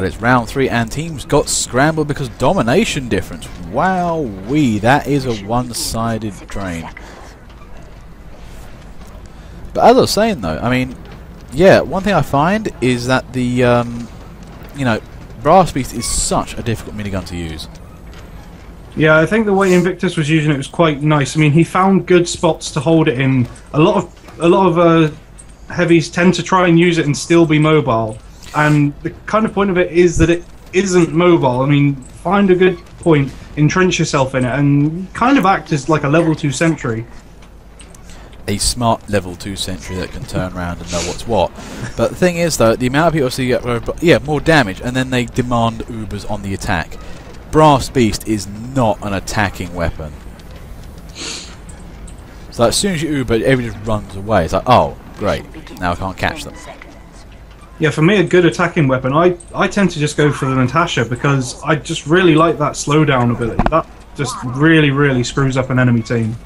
But it's round 3 and teams got scrambled because domination difference. Wowee, that is a one-sided drain. But as I was saying though, I mean, yeah, one thing I find is that the, you know, Brass Beast is such a difficult minigun to use. Yeah, I think the way Invictus was using it was quite nice. I mean, he found good spots to hold it in. A lot of heavies tend to try and use it and still be mobile. And the kind of point of it is that it isn't mobile. I mean, find a good point, entrench yourself in it, and kind of act as like a level 2 sentry. A smart level 2 sentry that can turn around and know what's what. But the thing is, though, the amount of people see get more damage, and then they demand Ubers on the attack. Brass Beast is not an attacking weapon. So as soon as you Uber, everybody just runs away. It's like, oh, great, now I can't catch them. Yeah, for me, a good attacking weapon, I tend to just go for the Natasha because I just really like that slowdown ability. That just really screws up an enemy team.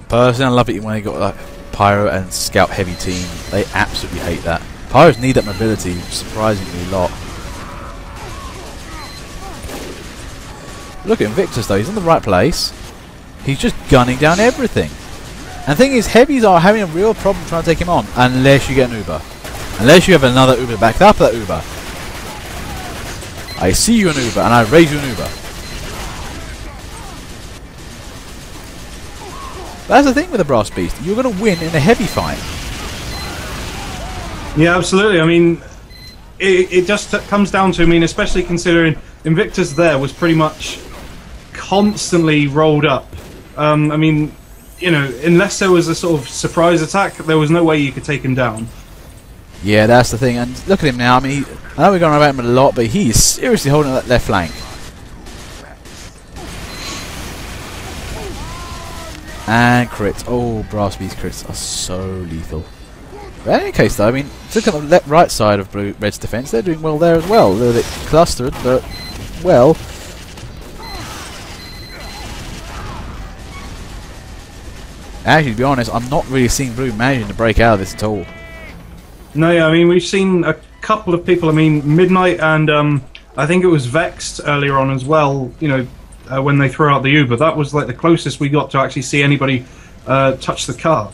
Personally, I love it when they got like Pyro and Scout heavy team. They absolutely hate that. Pyros need that mobility surprisingly a lot. Look at Invictus though, he's in the right place. He's just gunning down everything. And the thing is, heavies are having a real problem trying to take him on unless you get an Uber. Unless you have another Uber backed up that Uber. I see you an Uber and I raise you an Uber. That's the thing with the Brass Beast. You're going to win in a heavy fight. Yeah, absolutely. I mean, it just comes down to, I mean, especially considering Invictus there was pretty much constantly rolled up. I mean, you know, unless there was a sort of surprise attack, there was no way you could take him down. Yeah, that's the thing. And look at him now. I mean, I know we're going about him a lot, but he is seriously holding that left flank. And crits. Oh, Brass Beast crits are so lethal. But in any case, though, I mean, look at the right side of Red's defense. They're doing well there as well. They're a bit clustered, but, well. Actually, to be honest, I'm not really seeing Blue managing to break out of this at all. No, yeah, I mean, we've seen a couple of people. I mean, Midnight and I think it was Vexed earlier on as well, you know, when they threw out the Uber. That was like the closest we got to actually see anybody touch the car.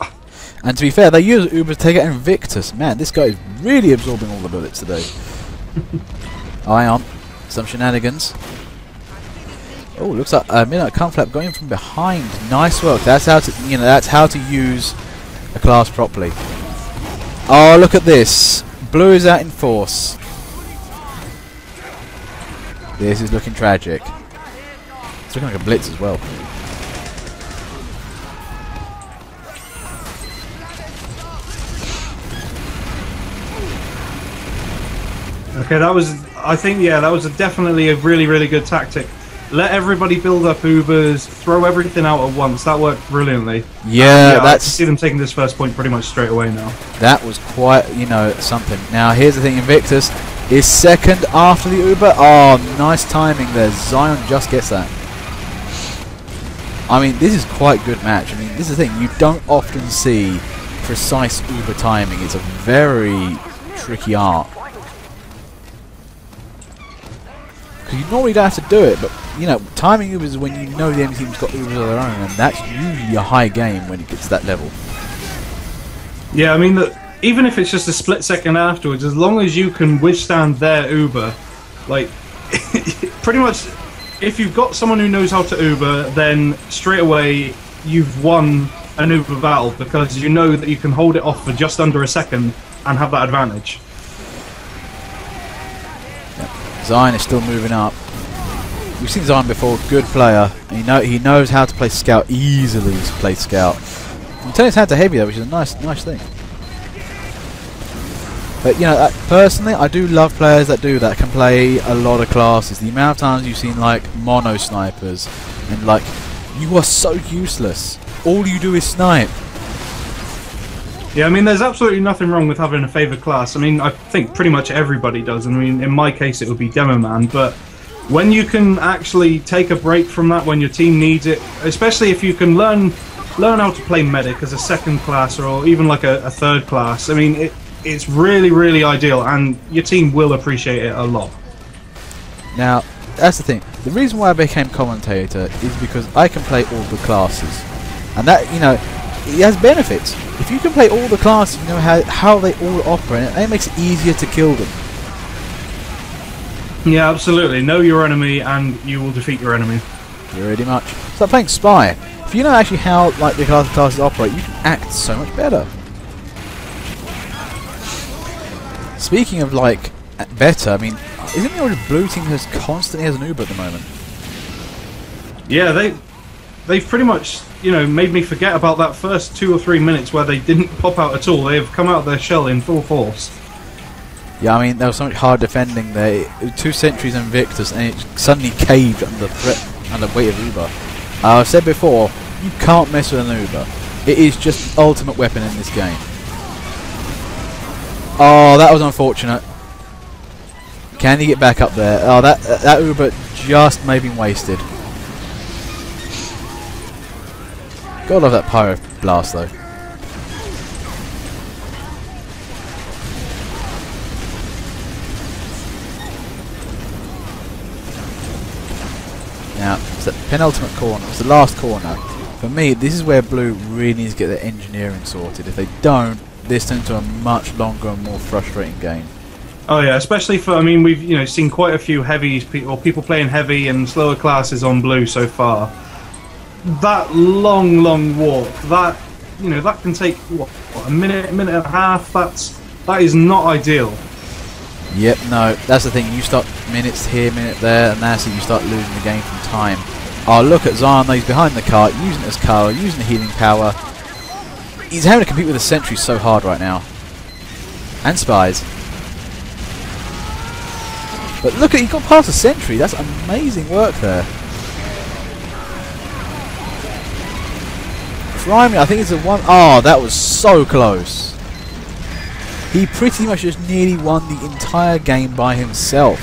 And to be fair, they use Uber to take out Invictus. Man, this guy is really absorbing all the bullets today. Ion, some shenanigans. Oh, looks like Midnight Cumflap going in from behind. Nice work. That's how to, you know, that's how to use a class properly. Oh, look at this. Blue is out in force. This is looking tragic. It's looking like a blitz as well. Okay, that was, I think, yeah, that was definitely a really good tactic. Let everybody build up Ubers, throw everything out at once. That worked brilliantly. Yeah, I can see them taking this first point pretty much straight away now. That was quite, you know, something. Now, here's the thing, Invictus is second after the Uber. Oh, nice timing there. Zion just gets that. I mean, this is quite a good match. I mean, this is the thing. You don't often see precise Uber timing. It's a very tricky art. Because you normally don't have to do it, but, you know, timing Ubers is when you know the enemy team's got Ubers of their own, and that's usually a high game when it gets to that level. Yeah, I mean, even if it's just a split second afterwards, as long as you can withstand their Uber, like, pretty much, if you've got someone who knows how to Uber, then straight away you've won an Uber battle, because you know that you can hold it off for just under a second and have that advantage. Zion is still moving up. We've seen Zion before, good player. And he knows how to play Scout, easily play Scout. And turn his hand to Heavy though, which is a nice thing. But you know, personally, I do love players that do that, can play a lot of classes. The amount of times you've seen like mono snipers, and like, you are so useless. All you do is snipe. Yeah, I mean, there's absolutely nothing wrong with having a favourite class. I mean, I think pretty much everybody does. I mean, in my case, it would be Demo Man. But when you can actually take a break from that when your team needs it, especially if you can learn how to play Medic as a second class or even like a third class, I mean, it's really ideal, and your team will appreciate it a lot. Now, that's the thing. The reason why I became commentator is because I can play all the classes. And that, you know, it has benefits. If you can play all the classes, you know how they all operate, and it makes it easier to kill them. Yeah, absolutely. Know your enemy and you will defeat your enemy. Pretty much. It's like playing Spy. If you know actually how like the classes operate, you can act so much better. Speaking of like better, I mean, isn't your blue team just constantly has an Uber at the moment? Yeah, they've pretty much, you know, made me forget about that first 2 or 3 minutes where they didn't pop out at all. They have come out of their shell in full force. Yeah, I mean, there was so much hard defending there. 2 sentries and Victus, and it suddenly caved under the threat and the weight of Uber. I've said before, you can't mess with an Uber. It is just the ultimate weapon in this game. Oh, that was unfortunate. Can he get back up there? Oh, that Uber just may have been wasted. Gotta love that Pyro Blast though. Now, it's the penultimate corner, it's the last corner. For me, this is where blue really needs to get their engineering sorted. If they don't, this turns into a much longer and more frustrating game. Oh yeah, especially for, I mean, we've, you know, seen quite a few heavies, or people playing heavy and slower classes on blue so far. That long walk, that, you know, that can take, what a minute and a half, that is not ideal. Yep, no, that's the thing, you start minutes here, minute there, and that's it, you start losing the game from time. Oh, look at Zion, he's behind the cart, using it as cover, using the healing power. He's having to compete with the sentries so hard right now. And spies. But look at, he got past the sentry, that's amazing work there. Primary, I think it's a one. Oh, that was so close. He pretty much just nearly won the entire game by himself.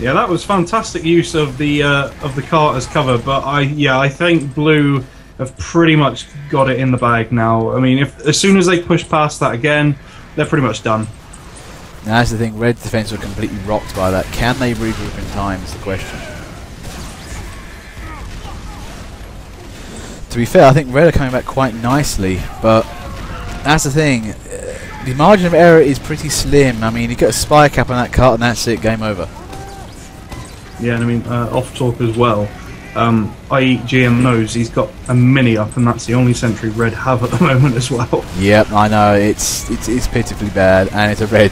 Yeah, that was fantastic use of the cart as cover. But I think blue have pretty much got it in the bag now. I mean, if as soon as they push past that again, they're pretty much done. Now that's the thing. Red defense were completely rocked by that. Can they regroup in time? Is the question. To be fair, I think Red are coming back quite nicely, but that's the thing. The margin of error is pretty slim. I mean, you get a spy cap on that cart and that's it, game over. Yeah, and I mean, off talk as well. GM knows he's got a mini up, and that's the only sentry Red have at the moment as well. Yep, I know. It's pitifully bad, and it's a Red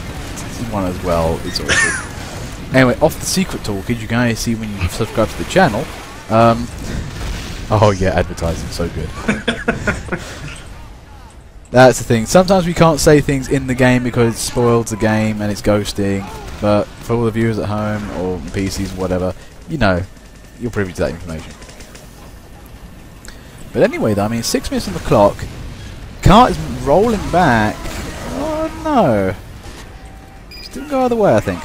one as well. It's awful. Anyway, off the secret talk, as you guys see when you subscribe to the channel. Oh yeah, advertising, so good. That's the thing. Sometimes we can't say things in the game because it spoils the game and it's ghosting. But for all the viewers at home or PCs, whatever, you know, you're privy to that information. But anyway, though, I mean, 6 minutes on the clock. Cart is rolling back. Oh no, still go either way, I think.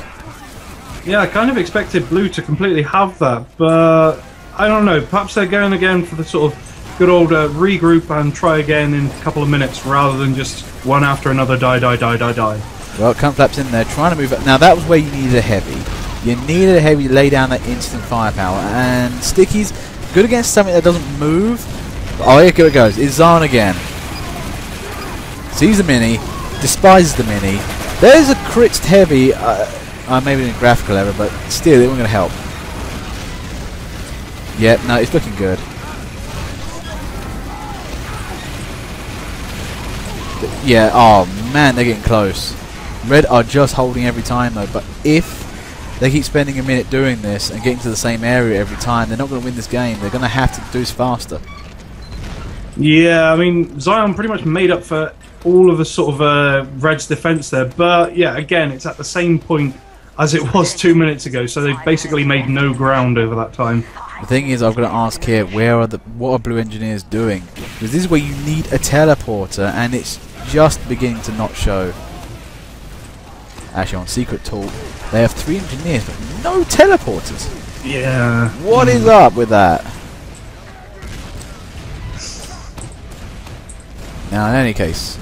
Yeah, I kind of expected blue to completely have that, but I don't know. Perhaps they're going again for the sort of good old regroup and try again in a couple of minutes rather than just one after another die. Well, Cunflap's in there trying to move up. Now that was where you needed a heavy. You needed a heavy to lay down that instant firepower. And Sticky's good against something that doesn't move. Oh, here it goes. It's Zahn again. Sees the mini. Despises the mini. There's a crit heavy. Maybe a graphical error, but still, it wasn't going to help. Yep, no, it's looking good. Yeah, oh man, they're getting close. Red are just holding every time though, but if they keep spending a minute doing this and getting to the same area every time, they're not going to win this game. They're going to have to do this faster. Yeah, I mean, Zion pretty much made up for all of the sort of Red's defense there, but yeah, again, it's at the same point as it was 2 minutes ago, so they've basically made no ground over that time. The thing is, I've got to ask here, what are blue engineers doing? Because this is where you need a teleporter, and it's just beginning to not show. Actually, on Secret Talk, they have 3 engineers, but no teleporters. Yeah. What is up with that? Now, in any case,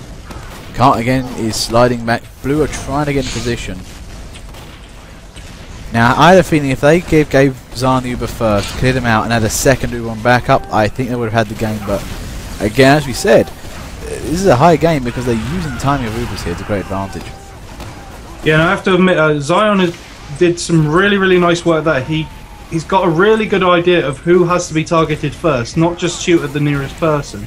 Cart again is sliding back. Blue are trying to get in position. Now, I had a feeling if they gave Zion the Uber first, cleared him out, and had a second Uber on backup, I think they would have had the game. But again, as we said, this is a high game because they're using timing of Ubers here to great advantage. Yeah, and I have to admit, Zion did some really nice work there. He's got a really good idea of who has to be targeted first, not just shoot at the nearest person.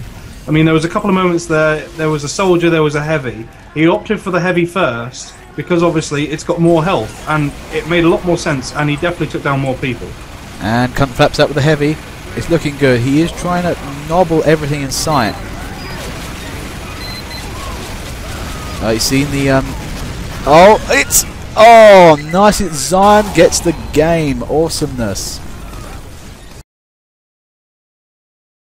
I mean, there was a couple of moments there was a soldier, there was a heavy. He opted for the heavy first, because obviously it's got more health, and it made a lot more sense, and he definitely took down more people. And Cunt flaps out with the heavy. It's looking good. He is trying to nobble everything in sight. He's seen the... Oh, nice. Zion gets the game. Awesomeness.